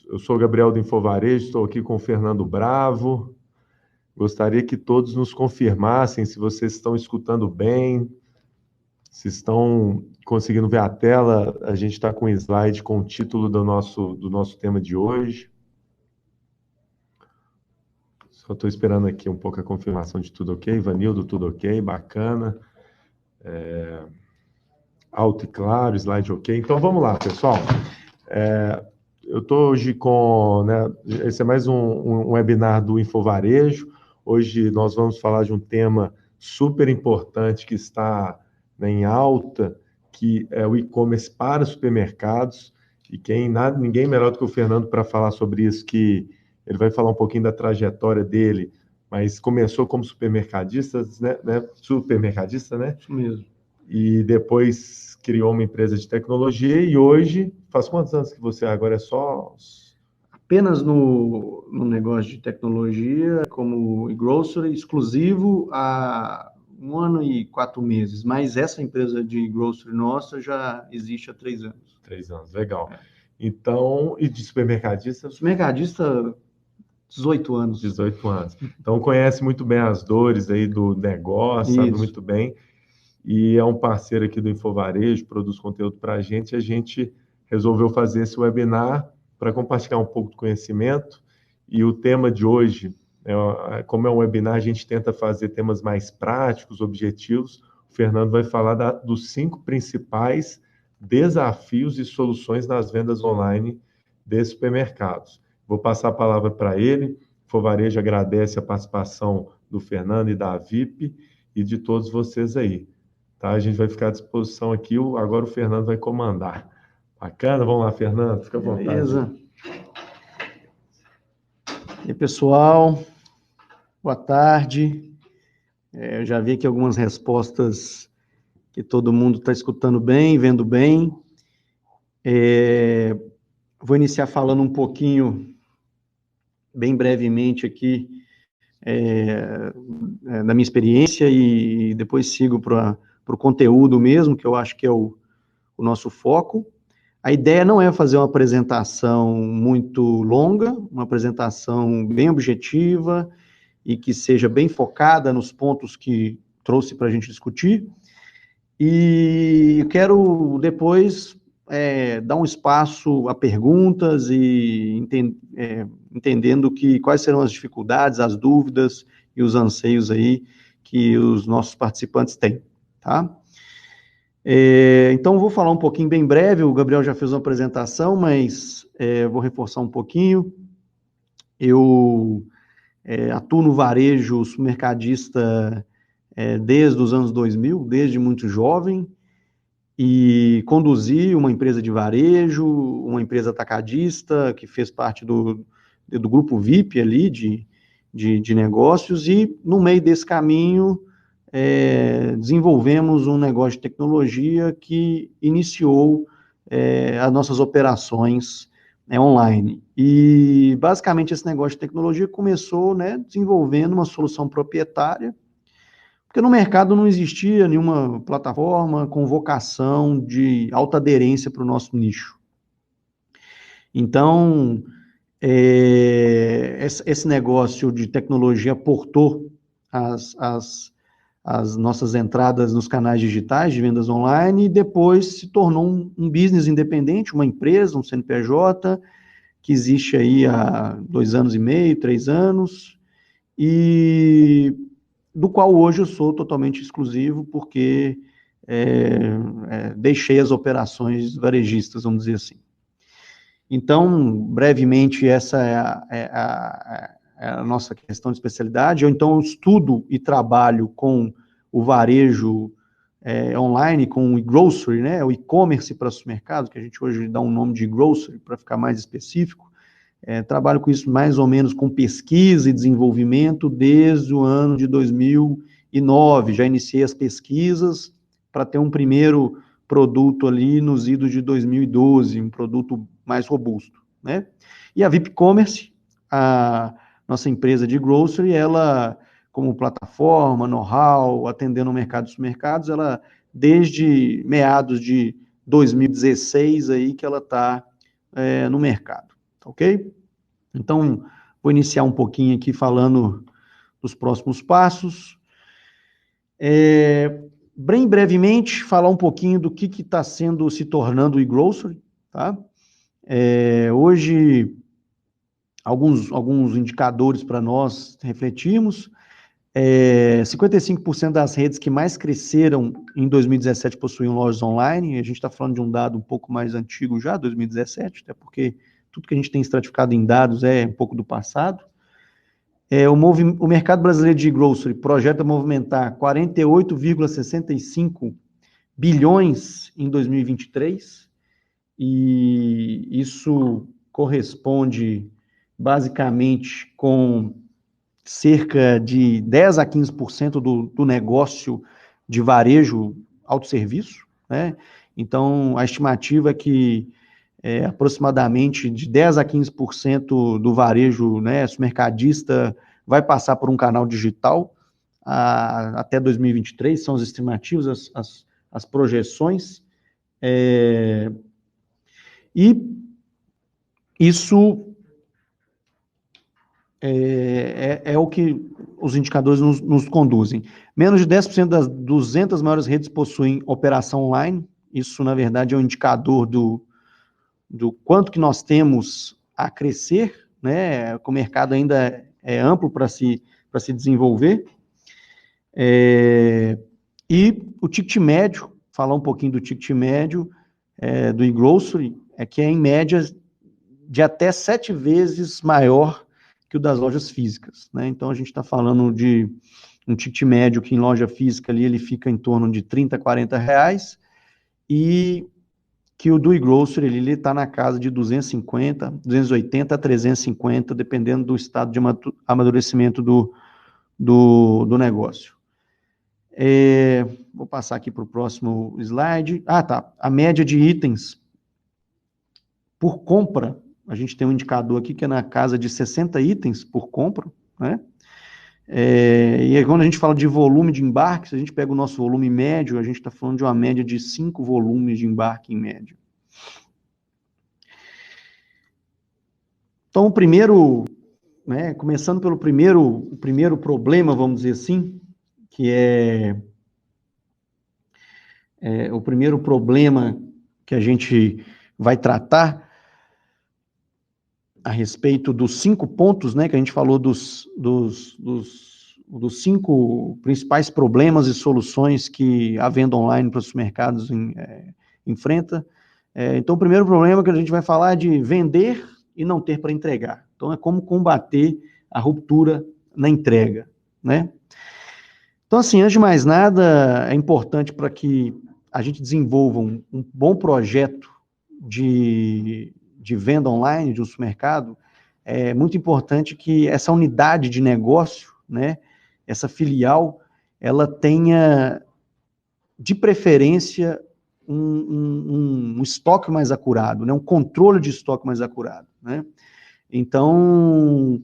Eu sou Gabriel do Infovarejo, estou aqui com o Fernando Bravo. Gostaria que todos nos confirmassem se vocês estão escutando bem, se estão conseguindo ver a tela. A gente está com um slide com o título do nosso tema de hoje. Só estou esperando aqui um pouco a confirmação de tudo ok. Vanildo, tudo ok, bacana. Alto e claro, slide ok. Então vamos lá, pessoal. Eu estou hoje com, né, esse é mais um webinar do Infovarejo. Hoje nós vamos falar de um tema super importante que está, né, em alta, que é o e-commerce para supermercados. E ninguém melhor do que o Fernando para falar sobre isso, que ele vai falar um pouquinho da trajetória dele, mas começou como supermercadista, né? Supermercadista, né? Isso mesmo. E depois criou uma empresa de tecnologia e hoje, faz quantos anos que você agora é só... Apenas no negócio de tecnologia, como e-grocery, exclusivo há 1 ano e 4 meses, mas essa empresa de e-grocery nossa já existe há 3 anos. 3 anos, legal. Então, e de supermercadista? Supermercadista, 18 anos. 18 anos. Então, conhece muito bem as dores aí do negócio, sabe muito bem. E é um parceiro aqui do Infovarejo, produz conteúdo para a gente resolveu fazer esse webinar para compartilhar um pouco do conhecimento. E o tema de hoje, como é um webinar, a gente tenta fazer temas mais práticos, objetivos. O Fernando vai falar dos 5 principais desafios e soluções nas vendas online de supermercados. Vou passar a palavra para ele. O Infovarejo agradece a participação do Fernando e da VIP e de todos vocês aí. Tá? A gente vai ficar à disposição aqui, agora o Fernando vai comandar. Bacana? Vamos lá, Fernando, fica à vontade. Beleza. E aí, pessoal, boa tarde. Eu já vi aqui algumas respostas que todo mundo está escutando bem, vendo bem. Vou iniciar falando um pouquinho, bem brevemente aqui, da minha experiência e depois sigo para o conteúdo mesmo, que eu acho que é o nosso foco. A ideia não é fazer uma apresentação muito longa, uma apresentação bem objetiva e que seja bem focada nos pontos que trouxe para a gente discutir. E eu quero depois dar um espaço a perguntas e entendendo quais serão as dificuldades, as dúvidas e os anseios aí que os nossos participantes têm, tá? Então, vou falar um pouquinho bem breve, o Gabriel já fez uma apresentação, mas vou reforçar um pouquinho. Eu atuo no varejo supermercadista desde os anos 2000, desde muito jovem, e conduzi uma empresa de varejo, uma empresa atacadista, que fez parte do grupo VIP ali, de negócios, e no meio desse caminho... desenvolvemos um negócio de tecnologia que iniciou as nossas operações online. E, basicamente, esse negócio de tecnologia começou, né, desenvolvendo uma solução proprietária, porque no mercado não existia nenhuma plataforma com vocação de alta aderência para o nosso nicho. Então, esse negócio de tecnologia aportou as nossas entradas nos canais digitais de vendas online e depois se tornou um business independente, uma empresa, um CNPJ, que existe aí há 2 anos e meio, 3 anos, e do qual hoje eu sou totalmente exclusivo, porque deixei as operações varejistas, vamos dizer assim. Então, brevemente, essa é a nossa questão de especialidade. Eu, então, estudo e trabalho com o varejo online, com o e-grocery, né, o e-commerce para supermercado, que a gente hoje dá um nome de e-grocery, para ficar mais específico. Trabalho com isso mais ou menos com pesquisa e desenvolvimento desde o ano de 2009. Já iniciei as pesquisas para ter um primeiro produto ali nos idos de 2012, um produto mais robusto, né? E a VIP Commerce, a nossa empresa de grocery, ela, como plataforma, know-how, atendendo o mercado dos supermercados, ela, desde meados de 2016, aí, que ela está no mercado. ok? Então, vou iniciar um pouquinho aqui falando dos próximos passos. Bem brevemente, falar um pouquinho do que está se tornando o e-grocery, tá? Hoje, alguns indicadores para nós refletirmos. 55% das redes que mais cresceram em 2017 possuíam lojas online. A gente está falando de um dado um pouco mais antigo já, 2017, até porque tudo que a gente tem estratificado em dados é um pouco do passado. O mercado brasileiro de grocery projeta movimentar 48,65 bilhões em 2023, e isso corresponde basicamente com cerca de 10 a 15% do negócio de varejo autosserviço, né? Então, a estimativa é que aproximadamente de 10 a 15% do varejo, né, supermercadista vai passar por um canal digital até 2023, são as estimativas, as projeções, e isso é o que os indicadores nos conduzem. Menos de 10% das 200 maiores redes possuem operação online. Isso, na verdade, é um indicador do quanto que nós temos a crescer, né? O mercado ainda é amplo para se desenvolver. E o ticket médio, falar um pouquinho do ticket médio do e-grocery, que é em média de até 7 vezes maior que o das lojas físicas, né? Então, a gente está falando de um ticket médio que em loja física ali ele fica em torno de R$30 a R$40, e que o do e-grocery ele está na casa de 250, 280 a 350, dependendo do estado de amadurecimento do negócio. Vou passar aqui para o próximo slide. Tá. A média de itens por compra, a gente tem um indicador aqui que é na casa de 60 itens por compra, né? E aí, quando a gente fala de volume de embarque, se a gente pega o nosso volume médio, a gente está falando de uma média de 5 volumes de embarque em média. Então, começando pelo primeiro problema, vamos dizer assim, que o primeiro problema que a gente vai tratar a respeito dos 5 pontos, né, que a gente falou dos 5 principais problemas e soluções que a venda online para os mercados enfrenta. Então, o primeiro problema que a gente vai falar é de vender e não ter para entregar. Então, é como combater a ruptura na entrega, né? Então, assim, antes de mais nada, é importante para que a gente desenvolva um bom projeto de venda online de um supermercado. É muito importante que essa unidade de negócio, né, essa filial, ela tenha, de preferência, um estoque mais acurado, né, um controle de estoque mais acurado, né? Então,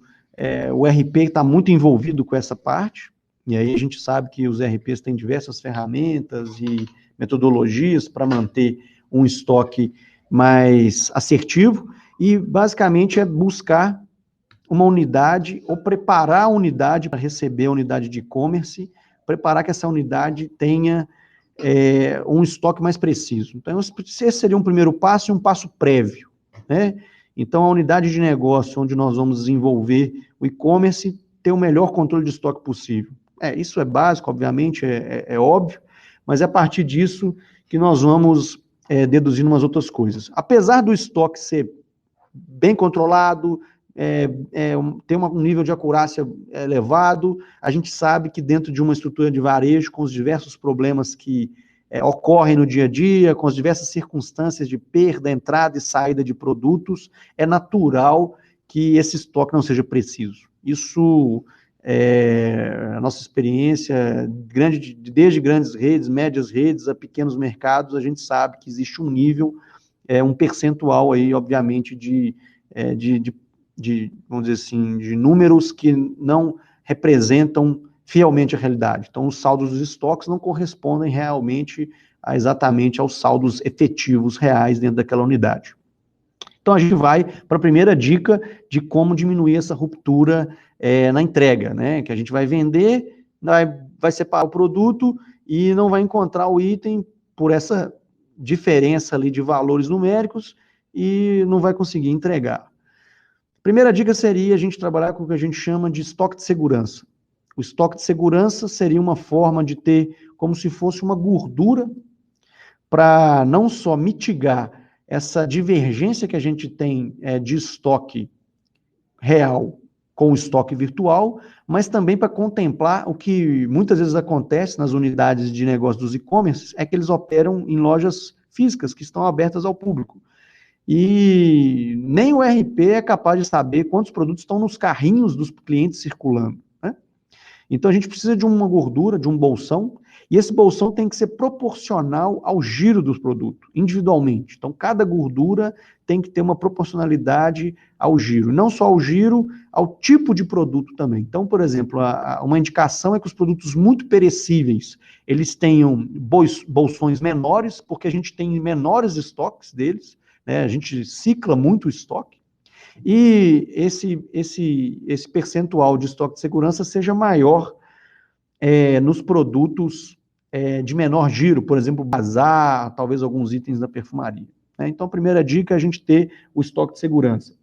o RP está muito envolvido com essa parte, e aí a gente sabe que os RPs têm diversas ferramentas e metodologias para manter um estoque mais assertivo, e basicamente é buscar uma unidade ou preparar a unidade para receber a unidade de e-commerce, preparar que essa unidade tenha um estoque mais preciso. Então, esse seria um primeiro passo e um passo prévio, né? Então, a unidade de negócio onde nós vamos desenvolver o e-commerce ter o melhor controle de estoque possível. Isso é básico, obviamente, é óbvio, mas é a partir disso que nós vamos deduzindo umas outras coisas. Apesar do estoque ser bem controlado, ter um nível de acurácia elevado, a gente sabe que dentro de uma estrutura de varejo, com os diversos problemas que ocorrem no dia a dia, com as diversas circunstâncias de perda, entrada e saída de produtos, é natural que esse estoque não seja preciso. Isso a nossa experiência, desde grandes redes, médias redes, a pequenos mercados, a gente sabe que existe um nível, um percentual aí, obviamente, vamos dizer assim, de números que não representam fielmente a realidade. Então, os saldos dos estoques não correspondem realmente exatamente aos saldos efetivos reais dentro daquela unidade. Então, a gente vai para a primeira dica de como diminuir essa ruptura na entrega, né? Que a gente vai vender, vai separar o produto e não vai encontrar o item por essa diferença ali de valores numéricos e não vai conseguir entregar. Primeira dica seria a gente trabalhar com o que a gente chama de estoque de segurança. O estoque de segurança seria uma forma de ter como se fosse uma gordura para não só mitigar essa divergência que a gente tem de estoque real com o estoque virtual, mas também para contemplar o que muitas vezes acontece nas unidades de negócio dos e-commerce, é que eles operam em lojas físicas que estão abertas ao público. E nem o RP é capaz de saber quantos produtos estão nos carrinhos dos clientes circulando, né? Então a gente precisa de uma gordura, de um bolsão, e esse bolsão tem que ser proporcional ao giro dos produtos, individualmente. Então cada gordura tem que ter uma proporcionalidade ao giro, não só ao giro, ao tipo de produto também. Então, por exemplo, uma indicação é que os produtos muito perecíveis, eles tenham bolsões menores, porque a gente tem menores estoques deles, né? A gente cicla muito o estoque, e esse percentual de estoque de segurança seja maior nos produtos de menor giro, por exemplo, bazar, talvez alguns itens da perfumaria, né? Então, a primeira dica é a gente ter o estoque de segurança.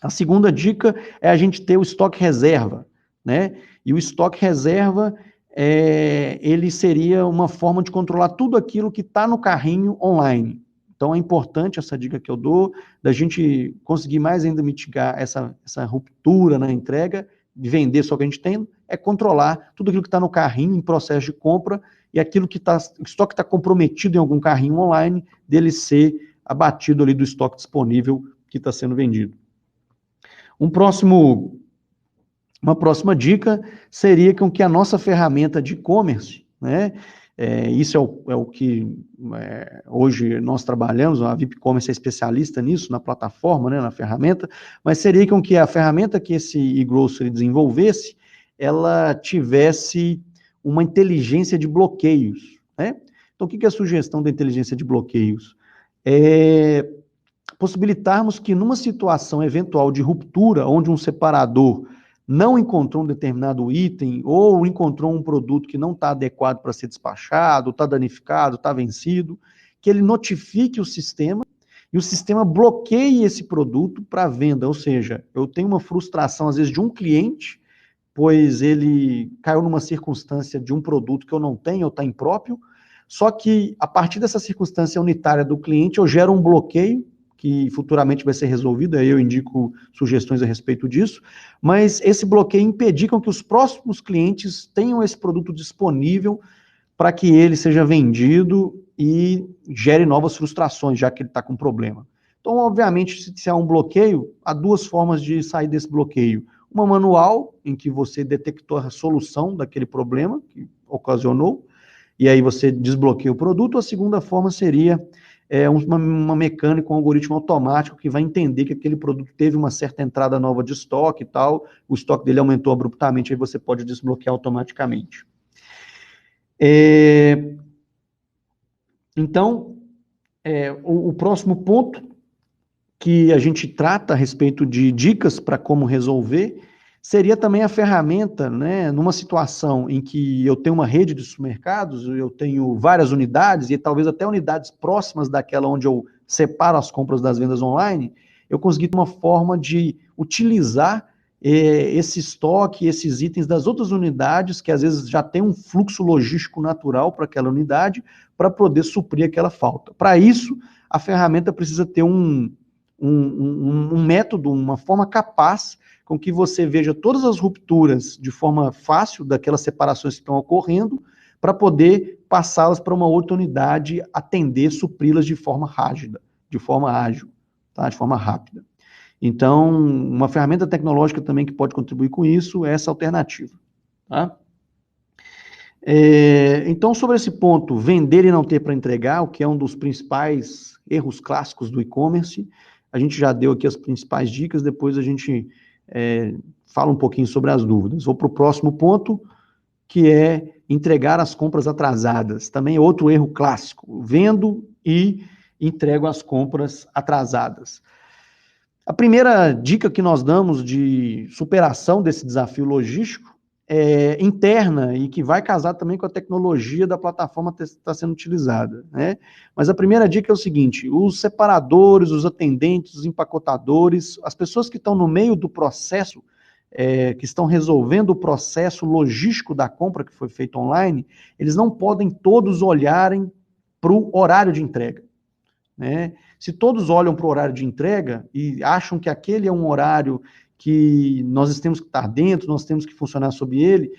A segunda dica é a gente ter o estoque reserva, né? E o estoque reserva, ele seria uma forma de controlar tudo aquilo que está no carrinho online. Então, é importante essa dica que eu dou, da gente conseguir mais ainda mitigar essa ruptura na entrega, de vender só o que a gente tem, é controlar tudo aquilo que está no carrinho, em processo de compra, e aquilo que o estoque está comprometido em algum carrinho online, dele ser abatido ali do estoque disponível que está sendo vendido. Uma próxima dica seria com que a nossa ferramenta de e-commerce, né? Isso é o que hoje nós trabalhamos, a VIP Commerce é especialista nisso, na plataforma, né, na ferramenta, mas seria com que a ferramenta que esse e-grocery desenvolvesse, ela tivesse uma inteligência de bloqueios, né? Então, o que é a sugestão da inteligência de bloqueios? Possibilitarmos que numa situação eventual de ruptura, onde um separador não encontrou um determinado item ou encontrou um produto que não está adequado para ser despachado, está danificado, está vencido, que ele notifique o sistema e o sistema bloqueie esse produto para venda. Ou seja, eu tenho uma frustração, às vezes, de um cliente, pois ele caiu numa circunstância de um produto que eu não tenho ou está impróprio, só que a partir dessa circunstância unitária do cliente, eu gero um bloqueio, que futuramente vai ser resolvido, aí eu indico sugestões a respeito disso, mas esse bloqueio impedir que os próximos clientes tenham esse produto disponível para que ele seja vendido e gere novas frustrações, já que ele está com problema. Então, obviamente, se há um bloqueio, há duas formas de sair desse bloqueio. Uma manual, em que você detectou a solução daquele problema que ocasionou, e aí você desbloqueia o produto. A segunda forma seria uma mecânica, um algoritmo automático que vai entender que aquele produto teve uma certa entrada nova de estoque e tal, o estoque dele aumentou abruptamente, aí você pode desbloquear automaticamente. Então, o próximo ponto que a gente trata a respeito de dicas para como resolver seria também a ferramenta, né, numa situação em que eu tenho uma rede de supermercados, eu tenho várias unidades e talvez até unidades próximas daquela onde eu separo as compras das vendas online, eu consegui uma forma de utilizar esse estoque, esses itens das outras unidades, que às vezes já tem um fluxo logístico natural para aquela unidade, para poder suprir aquela falta. Para isso, a ferramenta precisa ter um método, uma forma capaz com que você veja todas as rupturas de forma fácil daquelas separações que estão ocorrendo, para poder passá-las para uma outra unidade, atender, supri-las de forma ágil, tá? De forma rápida. Então, uma ferramenta tecnológica também que pode contribuir com isso é essa alternativa, tá? Então, sobre esse ponto, vender e não ter para entregar, o que é um dos principais erros clássicos do e-commerce, a gente já deu aqui as principais dicas, depois a gente fala um pouquinho sobre as dúvidas. Vou para o próximo ponto, que é entregar as compras atrasadas. Também é outro erro clássico. Vendo e entrego as compras atrasadas. A primeira dica que nós damos de superação desse desafio logístico é interna e que vai casar também com a tecnologia da plataforma que está sendo utilizada, né? Mas a primeira dica é o seguinte: os separadores, os atendentes, os empacotadores, as pessoas que estão no meio do processo, que estão resolvendo o processo logístico da compra que foi feito online, eles não podem todos olharem para o horário de entrega, né? Se todos olham para o horário de entrega e acham que aquele é um horário que nós temos que estar dentro, nós temos que funcionar sob ele,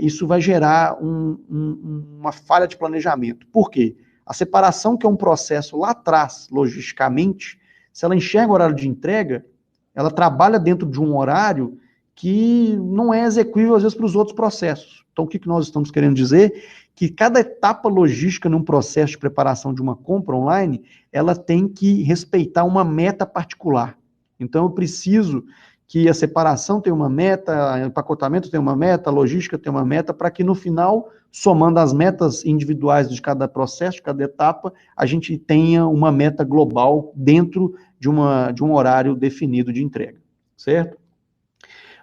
isso vai gerar uma falha de planejamento. Por quê? A separação, que é um processo lá atrás, logisticamente, se ela enxerga o horário de entrega, ela trabalha dentro de um horário que não é execuível, às vezes, para os outros processos. Então, o que nós estamos querendo dizer? Que cada etapa logística num processo de preparação de uma compra online, ela tem que respeitar uma meta particular. Então, eu preciso que a separação tenha uma meta, o empacotamento tenha uma meta, a logística tenha uma meta, para que no final, somando as metas individuais de cada processo, de cada etapa, a gente tenha uma meta global dentro de um horário definido de entrega, certo?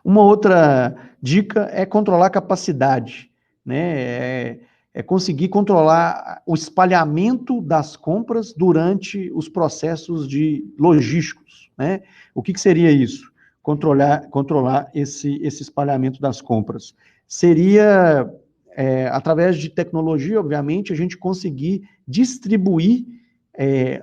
Uma outra dica é controlar a capacidade, né? É conseguir controlar o espalhamento das compras durante os processos logísticos, né? O que seria isso? Controlar esse espalhamento das compras. Seria, através de tecnologia, obviamente, a gente conseguir distribuir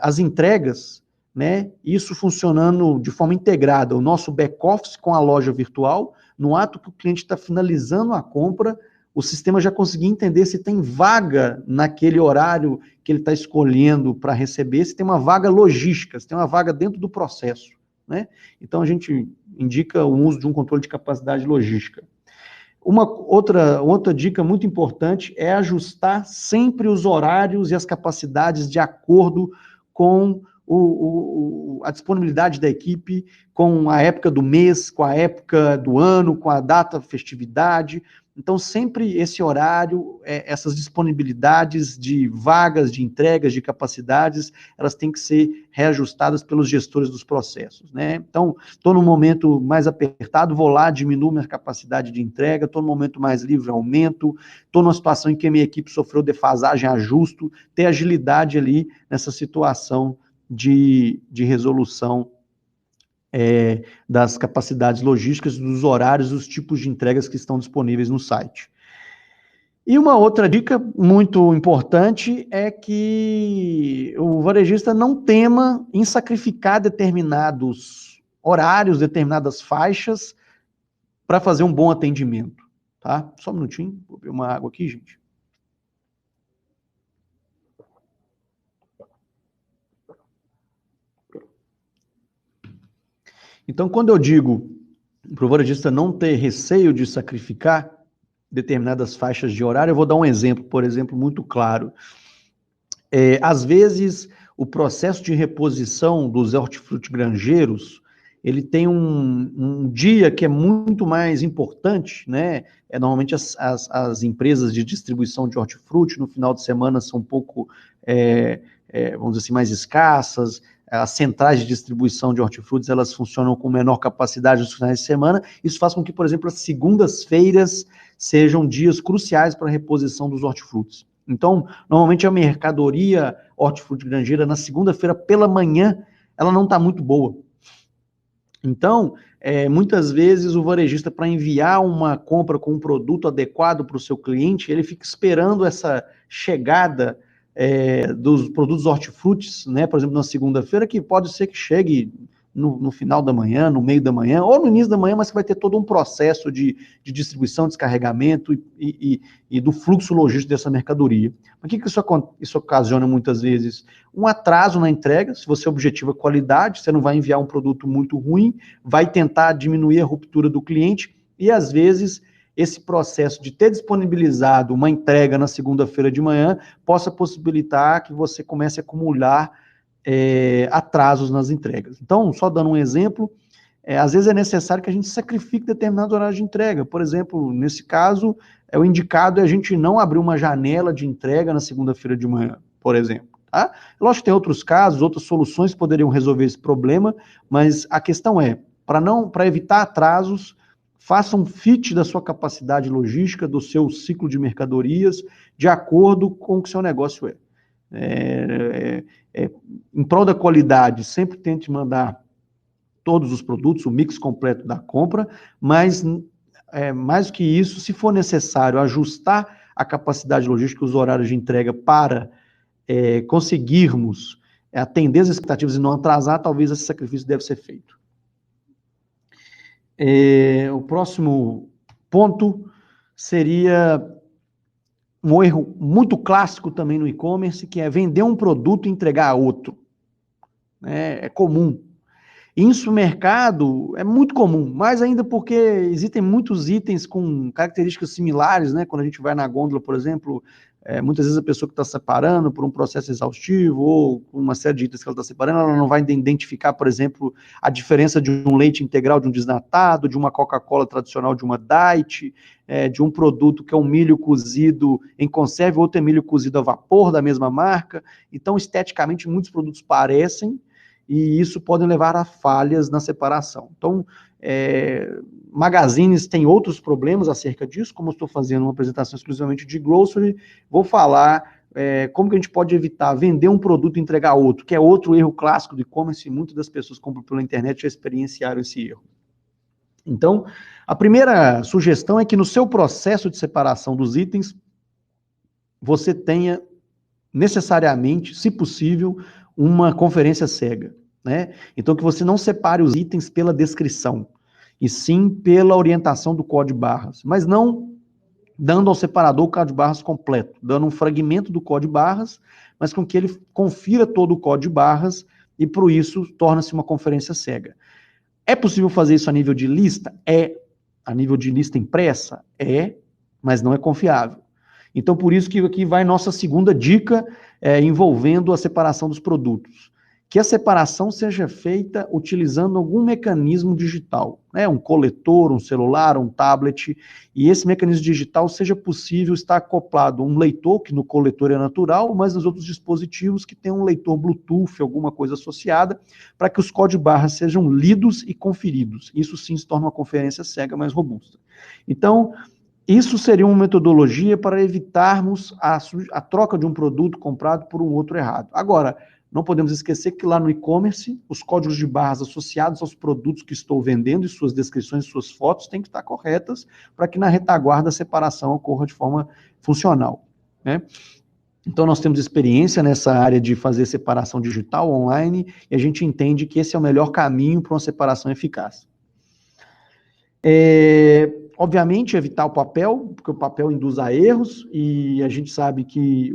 as entregas, né? Isso funcionando de forma integrada, o nosso back-office com a loja virtual, no ato que o cliente está finalizando a compra, o sistema já conseguir entender se tem vaga naquele horário que ele está escolhendo para receber, se tem uma vaga logística, se tem uma vaga dentro do processo, né? Então, a gente indica o uso de um controle de capacidade logística. Uma outra dica muito importante é ajustar sempre os horários e as capacidades de acordo com a disponibilidade da equipe, com a época do mês, com a época do ano, com a data festividade. Então, sempre esse horário, essas disponibilidades de vagas, de entregas, de capacidades, elas têm que ser reajustadas pelos gestores dos processos, né? Então, estou num momento mais apertado, vou lá, diminuo minha capacidade de entrega, estou num momento mais livre, aumento, estou numa situação em que a minha equipe sofreu defasagem, ajusto, ter agilidade ali nessa situação de resolução das capacidades logísticas, dos horários, dos tipos de entregas que estão disponíveis no site. E uma outra dica muito importante é que o varejista não tema em sacrificar determinados horários, determinadas faixas, para fazer um bom atendimento, tá? Só um minutinho, vou beber uma água aqui, gente. Então, quando eu digo para o varejista não ter receio de sacrificar determinadas faixas de horário, eu vou dar um exemplo, por exemplo, muito claro. Às vezes, o processo de reposição dos hortifruti granjeiros, ele tem um dia que é muito mais importante, né? Normalmente as empresas de distribuição de hortifruti no final de semana são um pouco, vamos dizer assim, mais escassas. As centrais de distribuição de hortifrutis, elas funcionam com menor capacidade nos finais de semana. Isso faz com que, por exemplo, as segundas-feiras sejam dias cruciais para a reposição dos hortifrutis. Então, normalmente a mercadoria hortifruti granjeira, na segunda-feira pela manhã, ela não está muito boa. Então, muitas vezes o varejista, para enviar uma compra com um produto adequado para o seu cliente, ele fica esperando essa chegada dos produtos hortifrutis, né, por exemplo, na segunda-feira, que pode ser que chegue no final da manhã, no meio da manhã, ou no início da manhã, mas que vai ter todo um processo de distribuição, descarregamento e do fluxo logístico dessa mercadoria. Mas o que isso ocasiona muitas vezes? Um atraso na entrega. Se você objetiva qualidade, você não vai enviar um produto muito ruim, vai tentar diminuir a ruptura do cliente, e às vezes esse processo de ter disponibilizado uma entrega na segunda-feira de manhã possa possibilitar que você comece a acumular atrasos nas entregas. Então, só dando um exemplo, às vezes é necessário que a gente sacrifique determinados horários de entrega. Por exemplo, nesse caso, o indicado é a gente não abrir uma janela de entrega na segunda-feira de manhã, por exemplo. Tá? Lógico que tem outros casos, outras soluções que poderiam resolver esse problema, mas a questão é, para evitar atrasos, faça um fit da sua capacidade logística, do seu ciclo de mercadorias, de acordo com o que o seu negócio é. Em prol da qualidade, sempre tente mandar todos os produtos, o mix completo da compra, mas mais do que isso, se for necessário ajustar a capacidade logística, os horários de entrega para conseguirmos atender as expectativas e não atrasar, talvez esse sacrifício deve ser feito. O próximo ponto seria um erro muito clássico também no e-commerce, que é vender um produto e entregar outro. É comum. Em supermercado é muito comum, mais ainda porque existem muitos itens com características similares, né? Quando a gente vai na gôndola, por exemplo, muitas vezes a pessoa que está separando por um processo exaustivo ou com uma série de itens que ela está separando, ela não vai identificar, por exemplo, a diferença de um leite integral de um desnatado, de uma Coca-Cola tradicional de uma Diet, de um produto que é um milho cozido em conserva, outro é milho cozido a vapor da mesma marca. Então, esteticamente, muitos produtos parecem, e isso pode levar a falhas na separação. Então, magazines têm outros problemas acerca disso, como eu estou fazendo uma apresentação exclusivamente de grocery, vou falar como que a gente pode evitar vender um produto e entregar outro, que é outro erro clássico do e-commerce, e muitas das pessoas que compram pela internet já experienciaram esse erro. Então, a primeira sugestão é que no seu processo de separação dos itens, você tenha necessariamente, se possível, uma conferência cega, né? Então, que você não separe os itens pela descrição, e sim pela orientação do código de barras, mas não dando ao separador o código de barras completo, dando um fragmento do código de barras, mas com que ele confira todo o código de barras, e por isso torna-se uma conferência cega. É possível fazer isso a nível de lista? A nível de lista impressa? Mas não é confiável. Então, por isso que aqui vai nossa segunda dica envolvendo a separação dos produtos. Que a separação seja feita utilizando algum mecanismo digital, né? Um coletor, um celular, um tablet, e esse mecanismo digital seja possível estar acoplado a um leitor, que no coletor é natural, mas nos outros dispositivos que tem um leitor Bluetooth, alguma coisa associada, para que os códigos de barras sejam lidos e conferidos. Isso sim se torna uma conferência cega mais robusta. Então, isso seria uma metodologia para evitarmos a troca de um produto comprado por um outro errado. Agora, não podemos esquecer que lá no e-commerce, os códigos de barras associados aos produtos que estou vendendo e suas descrições, suas fotos, têm que estar corretas para que na retaguarda a separação ocorra de forma funcional, né? Então, nós temos experiência nessa área de fazer separação digital online e a gente entende que esse é o melhor caminho para uma separação eficaz. Obviamente, evitar o papel, porque o papel induz a erros, e a gente sabe que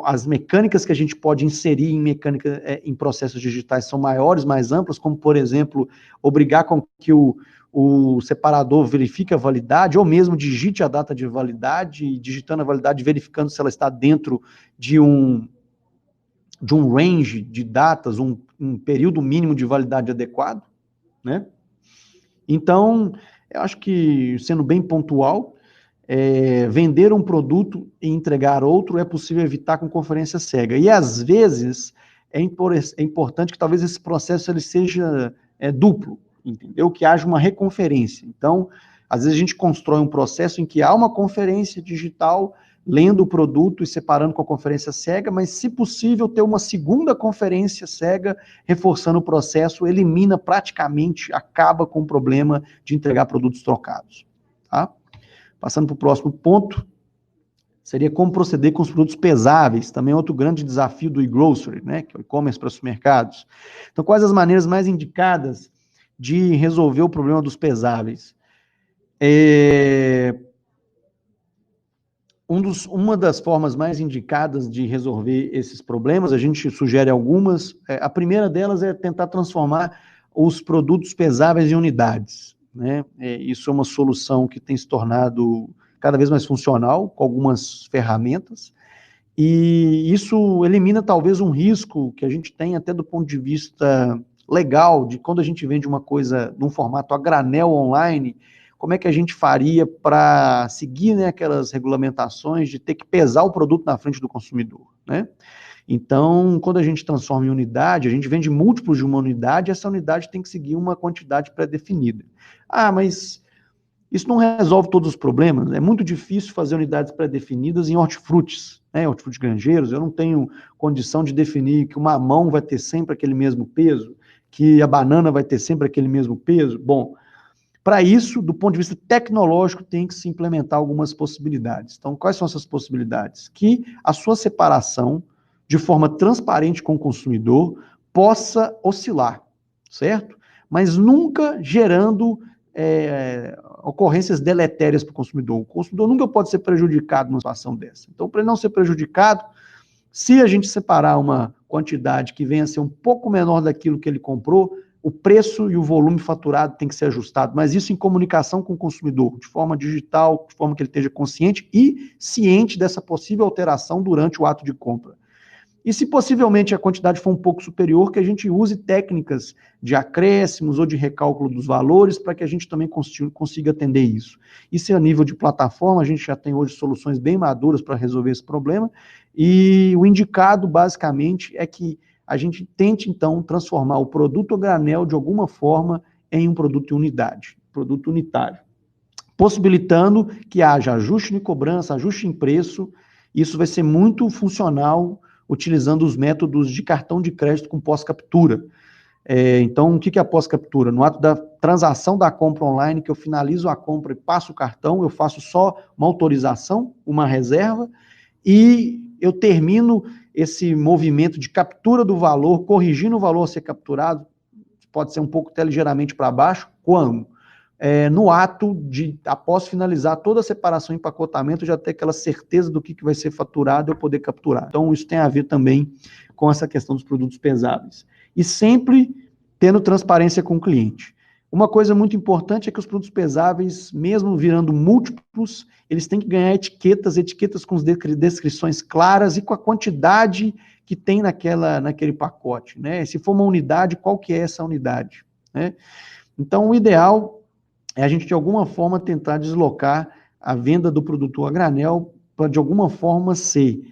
as mecânicas que a gente pode inserir em processos digitais são maiores, mais amplas, como, por exemplo, obrigar com que o separador verifique a validade, ou mesmo digite a data de validade, e digitando a validade, verificando se ela está dentro de um range de datas, um período mínimo de validade adequado, né? Então, eu acho que, sendo bem pontual, vender um produto e entregar outro é possível evitar com conferência cega. E, às vezes, é importante que talvez esse processo ele seja duplo, entendeu? Que haja uma reconferência. Então, às vezes a gente constrói um processo em que há uma conferência digital lendo o produto e separando com a conferência cega, mas, se possível, ter uma segunda conferência cega, reforçando o processo, elimina praticamente, acaba com o problema de entregar produtos trocados. Tá? Passando para o próximo ponto, seria como proceder com os produtos pesáveis, também outro grande desafio do e-grocery, né, que é o e-commerce para supermercados. Então, quais as maneiras mais indicadas de resolver o problema dos pesáveis? Uma das formas mais indicadas de resolver esses problemas, a gente sugere algumas, a primeira delas é tentar transformar os produtos pesáveis em unidades, né? Isso é uma solução que tem se tornado cada vez mais funcional, com algumas ferramentas, e isso elimina talvez um risco que a gente tem até do ponto de vista legal, de quando a gente vende uma coisa num formato a granel online, como é que a gente faria para seguir, né, aquelas regulamentações de ter que pesar o produto na frente do consumidor. né? Então, quando a gente transforma em unidade, a gente vende múltiplos de uma unidade, essa unidade tem que seguir uma quantidade pré-definida. Ah, mas isso não resolve todos os problemas, é muito difícil fazer unidades pré-definidas em hortifrutis, né? Hortifrutis granjeiros, eu não tenho condição de definir que o mamão vai ter sempre aquele mesmo peso, que a banana vai ter sempre aquele mesmo peso. Bom, para isso, do ponto de vista tecnológico, tem que se implementar algumas possibilidades. Então, quais são essas possibilidades? Que a sua separação, de forma transparente com o consumidor, possa oscilar, certo? Mas nunca gerando ocorrências deletérias para o consumidor. O consumidor nunca pode ser prejudicado numa situação dessa. Então, para ele não ser prejudicado, se a gente separar uma quantidade que venha a ser um pouco menor daquilo que ele comprou, o preço e o volume faturado tem que ser ajustado, mas isso em comunicação com o consumidor, de forma digital, de forma que ele esteja consciente e ciente dessa possível alteração durante o ato de compra. E se possivelmente a quantidade for um pouco superior, que a gente use técnicas de acréscimos ou de recálculo dos valores para que a gente também consiga atender isso. Isso é a nível de plataforma, a gente já tem hoje soluções bem maduras para resolver esse problema, e o indicado, basicamente, é que a gente tente, então, transformar o produto a granel, de alguma forma, em um produto unidade, produto unitário, possibilitando que haja ajuste de cobrança, ajuste em preço. Isso vai ser muito funcional utilizando os métodos de cartão de crédito com pós-captura. Então, o que é a pós-captura? No ato da transação da compra online, que eu finalizo a compra e passo o cartão, eu faço só uma autorização, uma reserva, e eu termino esse movimento de captura do valor, corrigindo o valor a ser capturado, pode ser um pouco até ligeiramente para baixo, quando? No ato de, após finalizar toda a separação e empacotamento, já ter aquela certeza do que vai ser faturado e eu poder capturar. Então, isso tem a ver também com essa questão dos produtos pesáveis. E sempre tendo transparência com o cliente. Uma coisa muito importante é que os produtos pesáveis, mesmo virando múltiplos, eles têm que ganhar etiquetas com descrições claras e com a quantidade que tem naquele pacote, né? Se for uma unidade, qual que é essa unidade, né? Então, o ideal é a gente, de alguma forma, tentar deslocar a venda do produto a granel para, de alguma forma, ser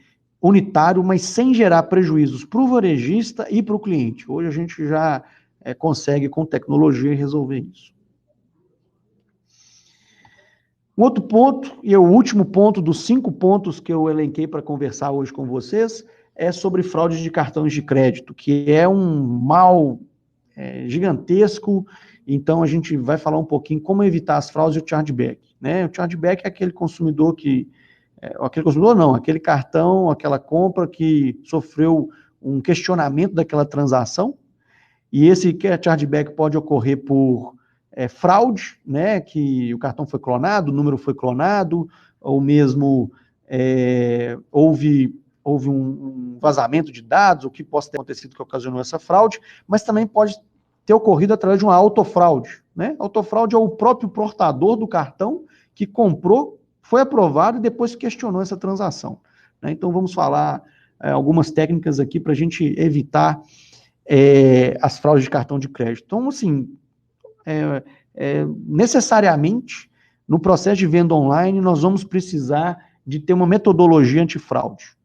unitário, mas sem gerar prejuízos para o varejista e para o cliente. Hoje a gente já consegue, com tecnologia, resolver isso. Um outro ponto, e é o último ponto dos 5 pontos que eu elenquei para conversar hoje com vocês, é sobre fraude de cartões de crédito, que é um mal gigantesco. Então, a gente vai falar um pouquinho como evitar as fraudes e o chargeback, né? O chargeback é aquele consumidor aquele cartão, aquela compra que sofreu um questionamento daquela transação, e esse chargeback pode ocorrer por fraude, né? Que o cartão foi clonado, o número foi clonado, ou mesmo houve um vazamento de dados, o que possa ter acontecido que ocasionou essa fraude, mas também pode ter ocorrido através de uma autofraude, né? Autofraude é o próprio portador do cartão que comprou, foi aprovado e depois questionou essa transação, né? Então, vamos falar algumas técnicas aqui para a gente evitar as fraudes de cartão de crédito. Então, assim, necessariamente, no processo de venda online, nós vamos precisar de ter uma metodologia antifraude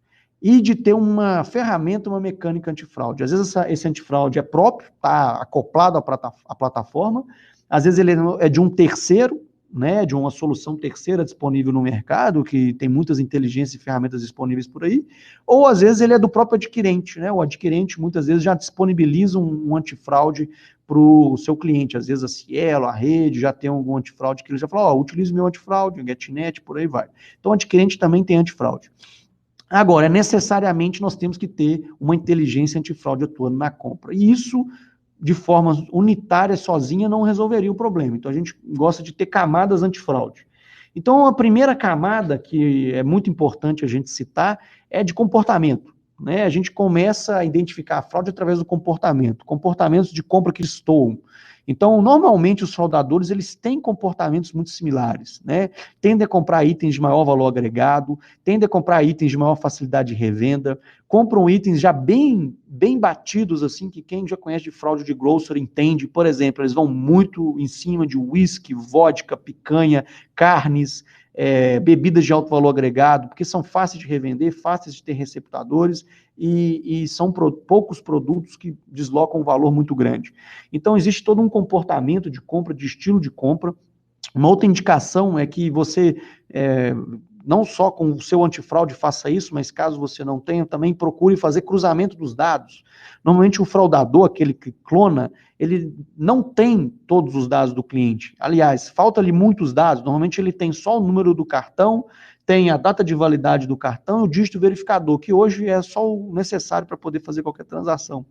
e de ter uma ferramenta, uma mecânica antifraude. Às vezes esse antifraude é próprio, está acoplado à plataforma, às vezes ele é de um terceiro, né, de uma solução terceira disponível no mercado, que tem muitas inteligências e ferramentas disponíveis por aí, ou às vezes ele é do próprio adquirente, né? O adquirente muitas vezes já disponibiliza um antifraude para o seu cliente, às vezes a Cielo, a rede, já tem algum antifraude que ele já fala, utilize meu antifraude, o GetNet, por aí vai. Então o adquirente também tem antifraude. Agora, necessariamente nós temos que ter uma inteligência antifraude atuando na compra, e isso de forma unitária, sozinha, não resolveria o problema. Então, a gente gosta de ter camadas antifraude. Então, a primeira camada, que é muito importante a gente citar, é de comportamento, né? A gente começa a identificar a fraude através do comportamento, comportamentos de compra que destoam. Então, normalmente, os fraudadores, eles têm comportamentos muito similares, né? Tendem a comprar itens de maior valor agregado, tendem a comprar itens de maior facilidade de revenda, compram itens já bem batidos, assim, que quem já conhece de fraude de grocery entende. Por exemplo, eles vão muito em cima de whisky, vodka, picanha, carnes, bebidas de alto valor agregado, porque são fáceis de revender, fáceis de ter receptadores e são poucos produtos que deslocam um valor muito grande. Então, existe todo um comportamento de compra, de estilo de compra. Uma outra indicação é que você, não só com o seu antifraude faça isso, mas caso você não tenha, também procure fazer cruzamento dos dados. Normalmente o fraudador, aquele que clona, ele não tem todos os dados do cliente. Aliás, falta-lhe muitos dados. Normalmente ele tem só o número do cartão, tem a data de validade do cartão e o dígito verificador, que hoje é só o necessário para poder fazer qualquer transação.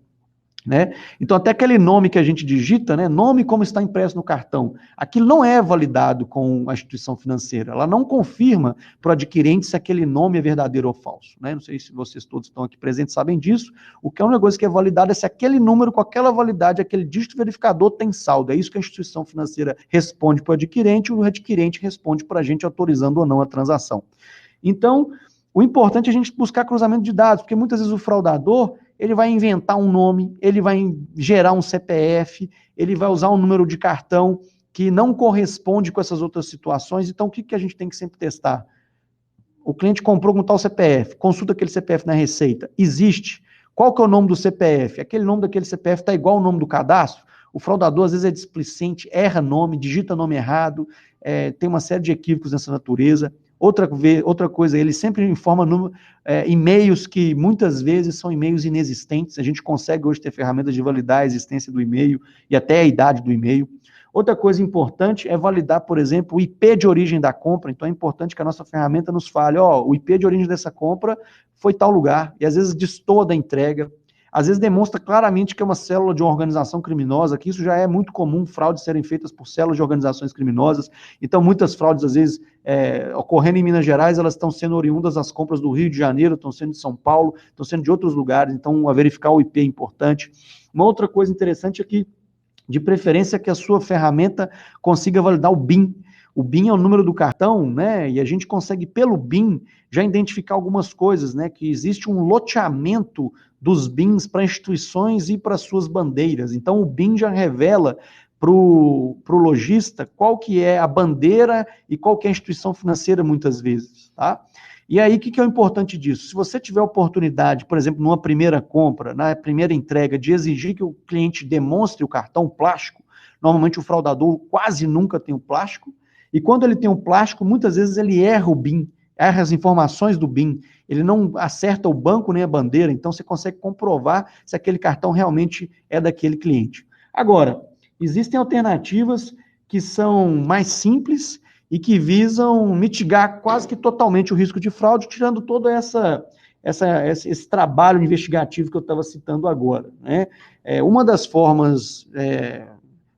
Né? Então, até aquele nome que a gente digita, né, nome como está impresso no cartão, aquilo não é validado com a instituição financeira, ela não confirma para o adquirente se aquele nome é verdadeiro ou falso. Né? Não sei se vocês todos estão aqui presentes sabem disso, o que é um negócio que é validado é se aquele número com aquela validade, aquele dígito verificador tem saldo, é isso que a instituição financeira responde para o adquirente responde para a gente autorizando ou não a transação. Então, o importante é a gente buscar cruzamento de dados, porque muitas vezes o fraudador, ele vai inventar um nome, ele vai gerar um CPF, ele vai usar um número de cartão que não corresponde com essas outras situações. Então, o que a gente tem que sempre testar? O cliente comprou com tal CPF, consulta aquele CPF na Receita, existe. Qual que é o nome do CPF? Aquele nome daquele CPF está igual ao nome do cadastro? O fraudador, às vezes, é displicente, erra nome, digita nome errado, tem uma série de equívocos nessa natureza. Outra coisa, ele sempre informa e-mails que muitas vezes são e-mails inexistentes. A gente consegue hoje ter ferramentas de validar a existência do e-mail e até a idade do e-mail. Outra coisa importante é validar, por exemplo, o IP de origem da compra. Então é importante que a nossa ferramenta nos fale, o IP de origem dessa compra foi tal lugar, e às vezes destoa da entrega. Às vezes demonstra claramente que é uma célula de uma organização criminosa, que isso já é muito comum, fraudes serem feitas por células de organizações criminosas. Então, muitas fraudes, às vezes, ocorrendo em Minas Gerais, elas estão sendo oriundas das compras do Rio de Janeiro, estão sendo de São Paulo, estão sendo de outros lugares. Então, a verificar o IP é importante. Uma outra coisa interessante é que, de preferência, que a sua ferramenta consiga validar o BIN. O BIN é o número do cartão, né? E a gente consegue, pelo BIN, já identificar algumas coisas, né? Que existe um loteamento dos BINs para instituições e para suas bandeiras. Então, o BIN já revela para o lojista qual que é a bandeira e qual que é a instituição financeira, muitas vezes, tá? E aí, o que é o importante disso? Se você tiver oportunidade, por exemplo, numa primeira compra, na primeira entrega, de exigir que o cliente demonstre o cartão plástico, normalmente o fraudador quase nunca tem o plástico, e quando ele tem o plástico, muitas vezes ele erra o BIN, erra as informações do BIN, ele não acerta o banco nem a bandeira, então você consegue comprovar se aquele cartão realmente é daquele cliente. Agora, existem alternativas que são mais simples e que visam mitigar quase que totalmente o risco de fraude, tirando todo esse trabalho investigativo que eu estava citando agora. Né? Uma das formas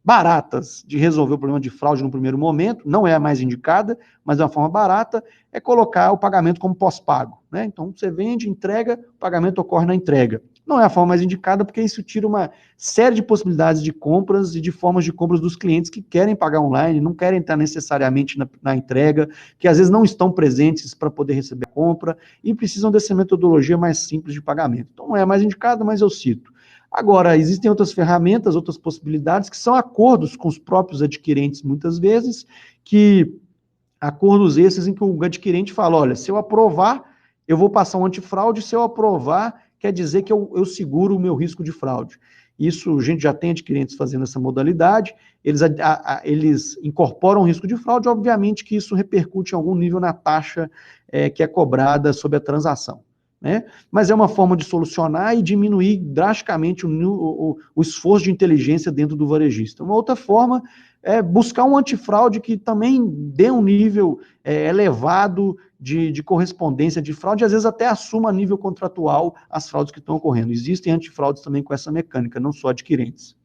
baratas de resolver o problema de fraude no primeiro momento, não é a mais indicada, mas é uma forma barata, é colocar o pagamento como pós-pago. Né? Então, você vende, entrega, o pagamento ocorre na entrega. Não é a forma mais indicada, porque isso tira uma série de possibilidades de compras e de formas de compras dos clientes que querem pagar online, não querem estar necessariamente na entrega, que às vezes não estão presentes para poder receber a compra e precisam dessa metodologia mais simples de pagamento. Então, não é a mais indicada, mas eu cito. Agora, existem outras ferramentas, outras possibilidades, que são acordos com os próprios adquirentes, muitas vezes, que acordos esses em que o adquirente fala, olha, se eu aprovar, eu vou passar um antifraude, se eu aprovar, quer dizer que eu seguro o meu risco de fraude. Isso, a gente já tem adquirentes fazendo essa modalidade, eles incorporam o risco de fraude, obviamente que isso repercute em algum nível na taxa que é cobrada sobre a transação. Né? Mas é uma forma de solucionar e diminuir drasticamente o esforço de inteligência dentro do varejista. Uma outra forma é buscar um antifraude que também dê um nível elevado de correspondência de fraude, às vezes até assuma a nível contratual as fraudes que estão ocorrendo. Existem antifraudes também com essa mecânica, não só adquirentes.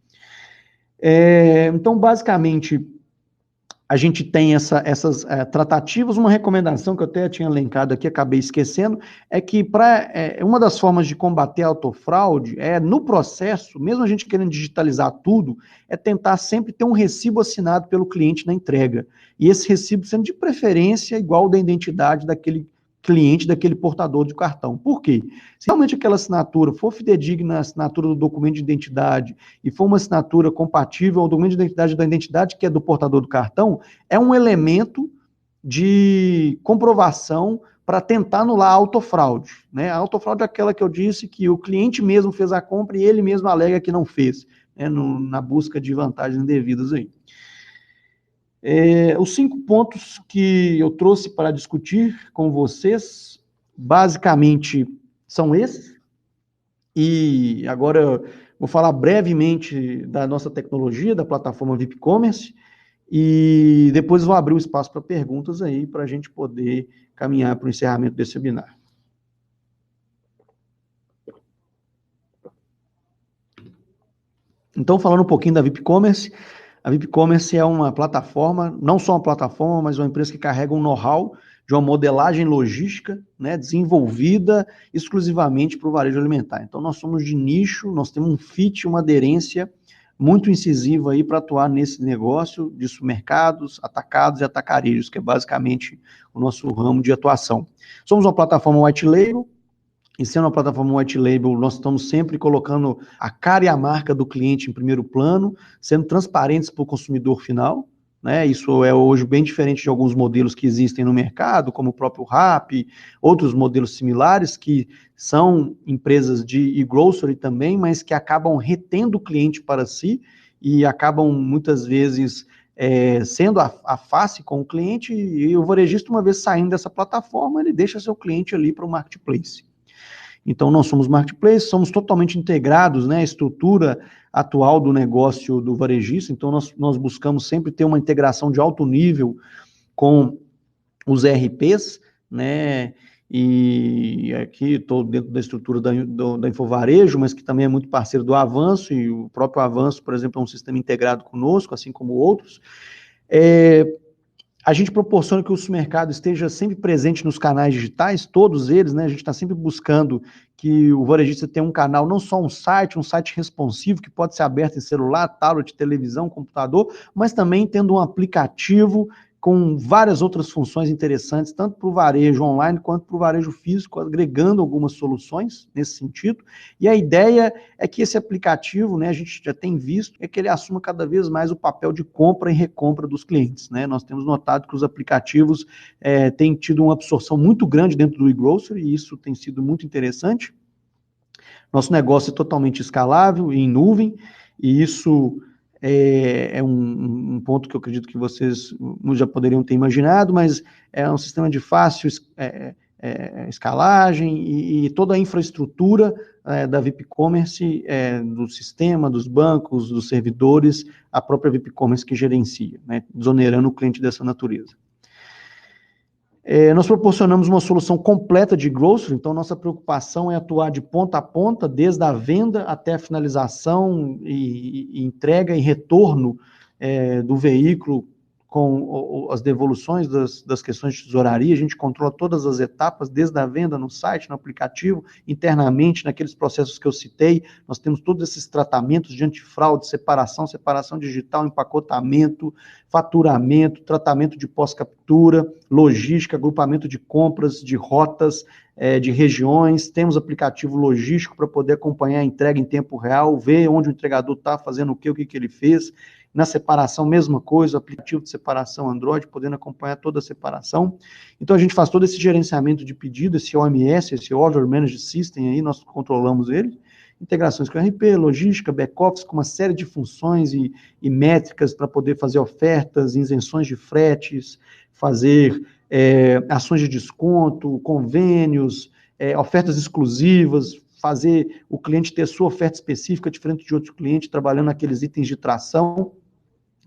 Então, basicamente, a gente tem essas tratativas. Uma recomendação que eu até tinha elencado aqui, acabei esquecendo, é que uma das formas de combater a autofraude no processo, mesmo a gente querendo digitalizar tudo, é tentar sempre ter um recibo assinado pelo cliente na entrega. E esse recibo sendo de preferência igual ao da identidade daquele cliente, daquele portador de cartão. Por quê? Se realmente aquela assinatura for fidedigna à assinatura do documento de identidade e for uma assinatura compatível ao documento de identidade da identidade que é do portador do cartão, é um elemento de comprovação para tentar anular a autofraude, né? A autofraude é aquela que eu disse que o cliente mesmo fez a compra e ele mesmo alega que não fez, né? Na busca de vantagens indevidas aí. Os 5 pontos que eu trouxe para discutir com vocês, basicamente, são esses. E agora eu vou falar brevemente da nossa tecnologia, da plataforma VIP Commerce, e depois vou abrir o espaço para perguntas aí, para a gente poder caminhar para o encerramento desse webinar. Então, falando um pouquinho da VIP Commerce, a VIP Commerce é uma plataforma, não só uma plataforma, mas uma empresa que carrega um know-how de uma modelagem logística, né, desenvolvida exclusivamente para o varejo alimentar. Então, nós somos de nicho, nós temos um fit, uma aderência muito incisiva aí para atuar nesse negócio de supermercados, atacados e atacarejos, que é basicamente o nosso ramo de atuação. Somos uma plataforma white label, e sendo uma plataforma white label, nós estamos sempre colocando a cara e a marca do cliente em primeiro plano, sendo transparentes para o consumidor final, né? Isso é hoje bem diferente de alguns modelos que existem no mercado, como o próprio Rappi, outros modelos similares, que são empresas de e-grocery também, mas que acabam retendo o cliente para si e acabam, muitas vezes, sendo a face com o cliente, e o varejista, uma vez saindo dessa plataforma, ele deixa seu cliente ali para o marketplace. Então, nós somos marketplace, somos totalmente integrados, né, à estrutura atual do negócio do varejista, então nós buscamos sempre ter uma integração de alto nível com os ERPs, né, e aqui estou dentro da estrutura da Infovarejo, mas que também é muito parceiro do Avanço, e o próprio Avanço, por exemplo, é um sistema integrado conosco, assim como outros. A gente proporciona que o supermercado esteja sempre presente nos canais digitais, todos eles, né? A gente está sempre buscando que o varejista tenha um canal, não só um site responsivo, que pode ser aberto em celular, tablet, televisão, computador, mas também tendo um aplicativo com várias outras funções interessantes, tanto para o varejo online quanto para o varejo físico, agregando algumas soluções nesse sentido. E a ideia é que esse aplicativo, né, a gente já tem visto, é que ele assuma cada vez mais o papel de compra e recompra dos clientes, né? Nós temos notado que os aplicativos têm tido uma absorção muito grande dentro do e-grocery, e isso tem sido muito interessante. Nosso negócio é totalmente escalável e em nuvem, e isso é um ponto que eu acredito que vocês já poderiam ter imaginado, mas é um sistema de fácil escalagem e toda a infraestrutura da VIP Commerce, do sistema, dos bancos, dos servidores, a própria VIP Commerce que gerencia, né, desonerando o cliente dessa natureza. Nós proporcionamos uma solução completa de grocery, então nossa preocupação é atuar de ponta a ponta, desde a venda até a finalização e entrega e retorno do veículo com as devoluções das questões de tesouraria. A gente controla todas as etapas, desde a venda no site, no aplicativo, internamente, naqueles processos que eu citei. Nós temos todos esses tratamentos de antifraude, separação digital, empacotamento, faturamento, tratamento de pós-captura, logística, agrupamento de compras, de rotas, de regiões. Temos aplicativo logístico para poder acompanhar a entrega em tempo real, ver onde o entregador está fazendo o que ele fez. Na separação, mesma coisa, aplicativo de separação Android, podendo acompanhar toda a separação. Então, a gente faz todo esse gerenciamento de pedido, esse OMS, esse Order Managed System, aí nós controlamos ele. Integrações com RP, logística, back-office, com uma série de funções e métricas para poder fazer ofertas, isenções de fretes, fazer ações de desconto, convênios, ofertas exclusivas, fazer o cliente ter sua oferta específica diferente de outro cliente, trabalhando naqueles itens de tração.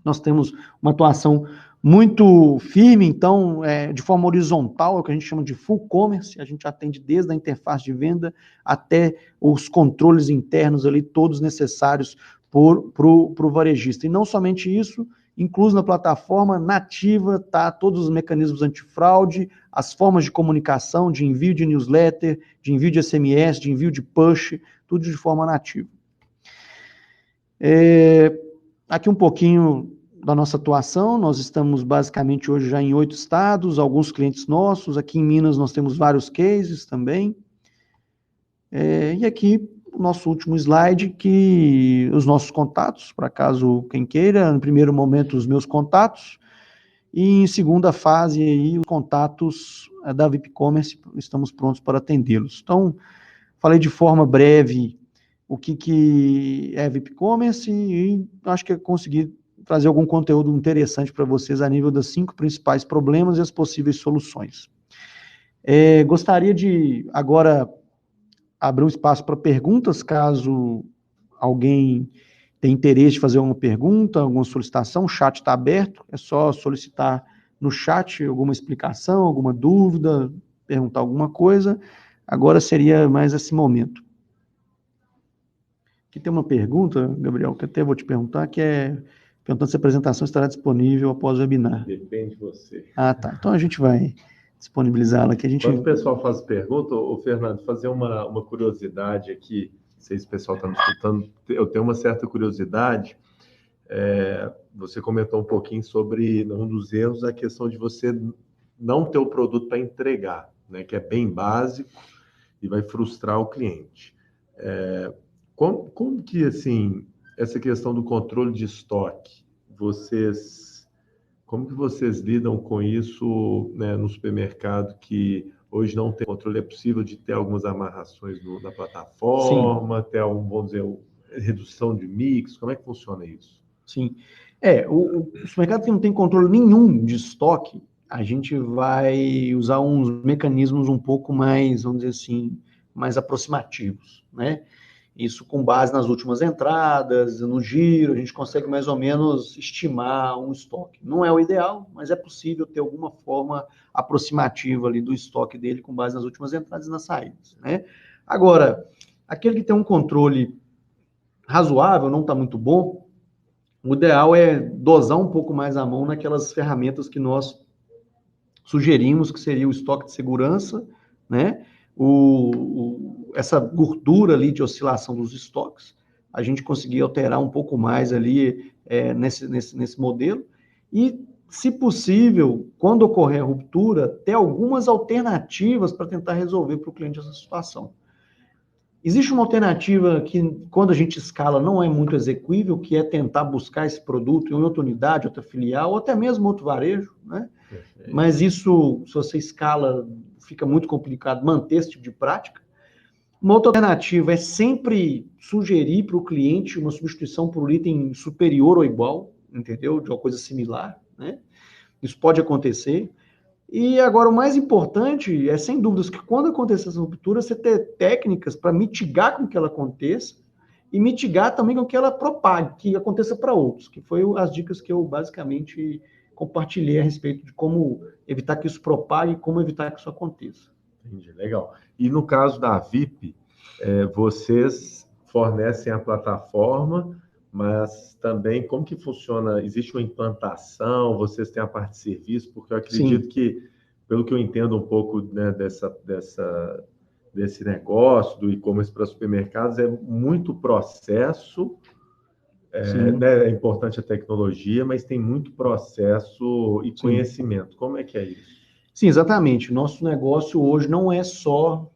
Nós temos uma atuação muito firme, então, de forma horizontal, é o que a gente chama de full commerce, a gente atende desde a interface de venda até os controles internos ali, todos necessários para o varejista. E não somente isso, incluso na plataforma nativa, tá todos os mecanismos antifraude, as formas de comunicação, de envio de newsletter, de envio de SMS, de envio de push, tudo de forma nativa. Aqui um pouquinho da nossa atuação, nós estamos basicamente hoje já em 8 estados, alguns clientes nossos, aqui em Minas nós temos vários cases também, e aqui o nosso último slide, que os nossos contatos, para caso quem queira, no primeiro momento os meus contatos, E em segunda fase, aí, os contatos da VIP Commerce, estamos prontos para atendê-los. Então, falei de forma breve o que é VIP Commerce e acho que eu consegui trazer algum conteúdo interessante para vocês a nível dos 5 principais problemas e as possíveis soluções. Gostaria de agora abrir um espaço para perguntas, caso alguém tenha interesse de fazer alguma pergunta, alguma solicitação, o chat está aberto, é só solicitar no chat alguma explicação, alguma dúvida, perguntar alguma coisa. Agora seria mais esse momento. Aqui tem uma pergunta, Gabriel, que até vou te perguntar, que é perguntando se a apresentação estará disponível após o webinar. Depende de você. Ah, tá. Então a gente vai disponibilizá-la aqui. Quando o pessoal faz pergunta, ô Fernando, fazer uma curiosidade aqui, não sei se o pessoal está me escutando, eu tenho uma certa curiosidade. Você comentou um pouquinho sobre um dos erros, a questão de você não ter o produto para entregar, né, que é bem básico e vai frustrar o cliente. Como que, assim, essa questão do controle de estoque, como que vocês lidam com isso, né, no supermercado que hoje não tem controle? É possível de ter algumas amarrações na plataforma, Sim. ter vamos dizer, redução de mix? Como é que funciona isso? Sim. O supermercado que não tem controle nenhum de estoque, a gente vai usar uns mecanismos um pouco mais, vamos dizer assim, mais aproximativos, né? Isso com base nas últimas entradas, no giro, a gente consegue mais ou menos estimar um estoque. Não é o ideal, mas é possível ter alguma forma aproximativa ali do estoque dele com base nas últimas entradas e nas saídas, né? Agora, aquele que tem um controle razoável, não está muito bom, o ideal é dosar um pouco mais a mão naquelas ferramentas que nós sugerimos, que seria o estoque de segurança, né? Essa gordura ali de oscilação dos estoques, a gente conseguir alterar um pouco mais ali nesse modelo e, se possível, quando ocorrer a ruptura, ter algumas alternativas para tentar resolver para o cliente essa situação. Existe uma alternativa que, quando a gente escala, não é muito execuível, que é tentar buscar esse produto em outra unidade, outra filial, ou até mesmo outro varejo, né? Mas isso, se você escala, fica muito complicado manter esse tipo de prática. Uma outra alternativa é sempre sugerir para o cliente uma substituição por um item superior ou igual, entendeu? De uma coisa similar, né? Isso pode acontecer. E agora, o mais importante é, sem dúvidas, que quando acontecer essa ruptura, você ter técnicas para mitigar com que ela aconteça e mitigar também com que ela propague, que aconteça para outros, que foi as dicas que eu basicamente compartilhei a respeito de como evitar que isso propague e como evitar que isso aconteça. Entendi, legal. E no caso da VIP, vocês fornecem a plataforma, mas também como que funciona? Existe uma implantação? Vocês têm a parte de serviço? Porque eu acredito que, pelo que eu entendo um pouco, né, desse negócio do e-commerce para supermercados, é muito processo. Né, é importante a tecnologia, mas tem muito processo e conhecimento. Como é que é isso? Sim, exatamente. Nosso negócio hoje não é só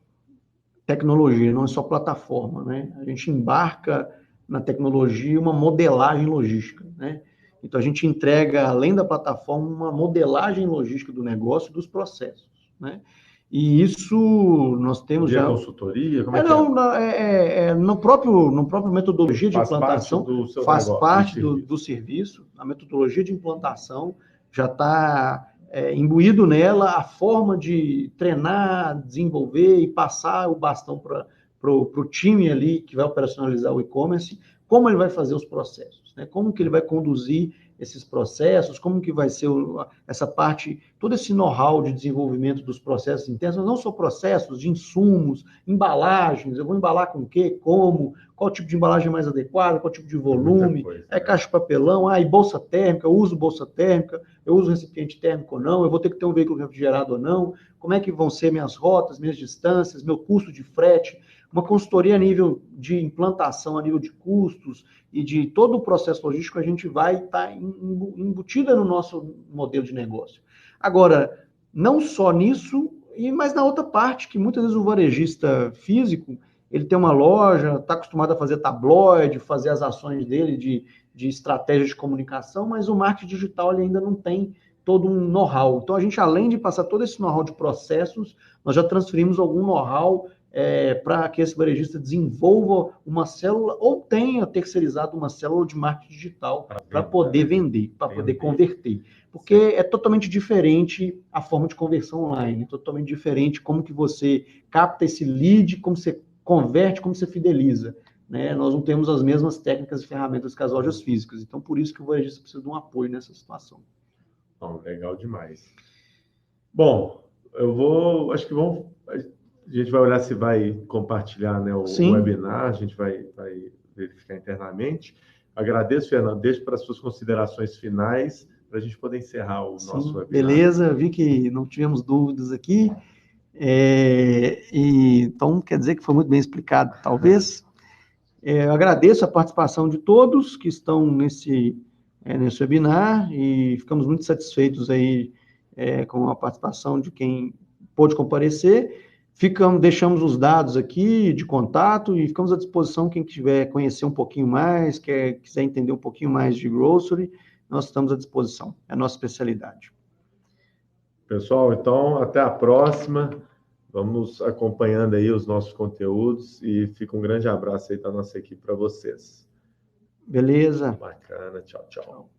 tecnologia, não é só plataforma, né? A gente embarca na tecnologia uma modelagem logística, né? Então, a gente entrega, além da plataforma, uma modelagem logística do negócio e dos processos, né? E isso nós temos já... consultoria? Como é? No próprio metodologia de implantação, faz parte do serviço. A metodologia de implantação já está imbuído nela a forma de treinar, desenvolver e passar o bastão para o time ali que vai operacionalizar o e-commerce, como ele vai fazer os processos, né? Como que ele vai conduzir esses processos, como que vai ser essa parte, todo esse know-how de desenvolvimento dos processos internos, mas não só processos, de insumos, embalagens, eu vou embalar com o quê, como, qual tipo de embalagem mais adequada, qual tipo de volume, caixa de papelão, e bolsa térmica, eu uso bolsa térmica, eu uso recipiente térmico ou não, eu vou ter que ter um veículo refrigerado ou não, como é que vão ser minhas rotas, minhas distâncias, meu custo de frete, uma consultoria a nível de implantação, a nível de custos e de todo o processo logístico, a gente vai estar embutida no nosso modelo de negócio. Agora, não só nisso, mas na outra parte, que muitas vezes o varejista físico, ele tem uma loja, está acostumado a fazer tabloide, fazer as ações dele de estratégia de comunicação, mas o marketing digital ele ainda não tem todo um know-how. Então, a gente, além de passar todo esse know-how de processos, nós já transferimos algum know-how para que esse varejista desenvolva uma célula ou tenha terceirizado uma célula de marketing digital para poder vender, para poder converter. Porque é totalmente diferente a forma de conversão online, totalmente diferente como que você capta esse lead, como você converte, como você fideliza. Né? Nós não temos as mesmas técnicas e ferramentas que as lojas físicas. Então, por isso que o varejista precisa de um apoio nessa situação. Bom, legal demais. Bom, acho que a gente vai olhar se vai compartilhar, né, o webinar, a gente vai verificar internamente. Agradeço, Fernando, deixo para as suas considerações finais, para a gente poder encerrar o nosso webinar. Beleza, vi que não tivemos dúvidas aqui, então quer dizer que foi muito bem explicado, talvez. Eu agradeço a participação de todos que estão nesse webinar e ficamos muito satisfeitos aí com a participação de quem pôde comparecer. Deixamos os dados aqui de contato e ficamos à disposição quem quiser conhecer um pouquinho mais, quiser entender um pouquinho mais de grocery, nós estamos à disposição, é a nossa especialidade. Pessoal, então até a próxima, vamos acompanhando aí os nossos conteúdos e fica um grande abraço aí da nossa equipe para vocês. Beleza. Bacana, tchau, tchau.